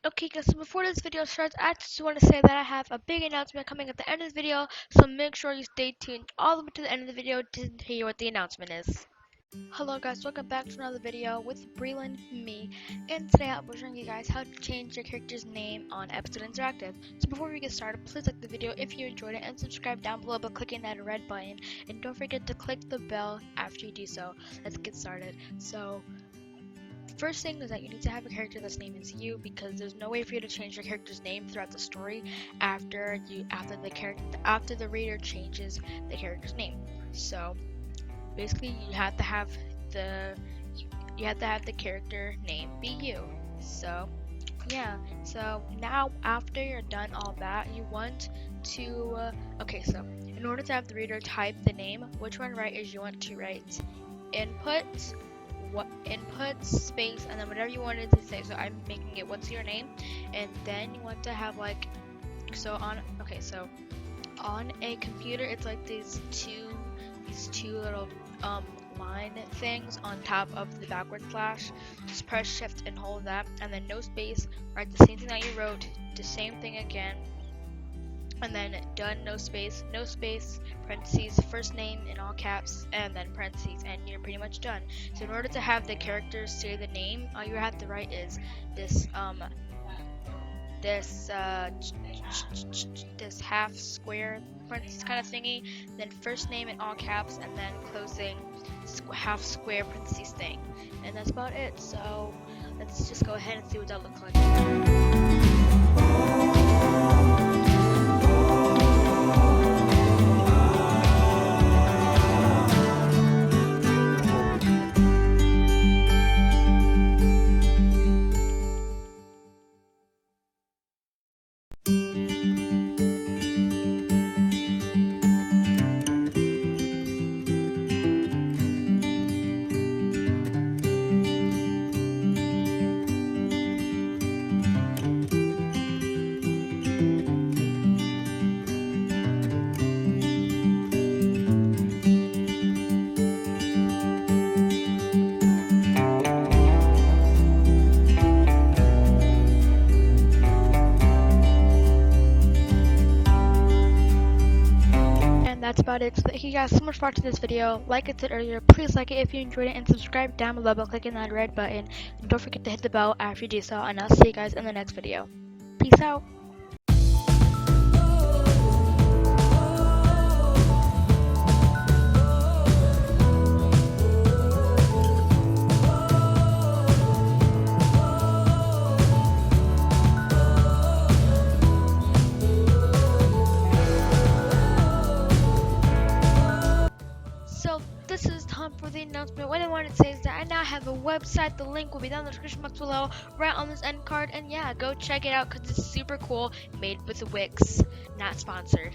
Okay guys, so before this video starts, I just want to say that I have a big announcement coming at the end of the video, so make sure you stay tuned all the way to the end of the video to hear what the announcement is. Hello guys, welcome back to another video with Breland, me, and today I'll be showing you guys how to change your character's name on Episode Interactive. So before we get started, please like the video if you enjoyed it and subscribe down below by clicking that red button, and don't forget to click the bell after you do so. Let's get started. So first thing is that you need to have a character that's name is you, because there's no way for you to change your character's name throughout the story after the reader changes the character's name. So basically you have to have the character name be you. So yeah, so now after you're done all that, you want to so in order to have the reader type the name, which one right is you want to write input space and then whatever you wanted to say. So I'm making it what's your name, and then you want to have like on a computer it's like these two little line things on top of the backward slash. Just press shift and hold that, and then no space, write the same thing that you wrote, the same thing again, and then done, no space, parentheses, first name in all caps, and then parentheses, and you're pretty much done. So in order to have the characters say the name, all you have to write is this half square parentheses kind of thingy, then first name in all caps, and then closing half square parentheses thing, and that's about it. So let's just go ahead and see what that looks like. That's about it. So thank you guys so much for watching this video. Like I said earlier, please like it if you enjoyed it, and subscribe down below by clicking that red button, and don't forget to hit the bell after you do so, and I'll see you guys in the next video. Peace out. This is time for the announcement. What I wanted to say is that I now have a website. The link will be down in the description box below, right on this end card, and yeah, go check it out because it's super cool, made with Wix, not sponsored.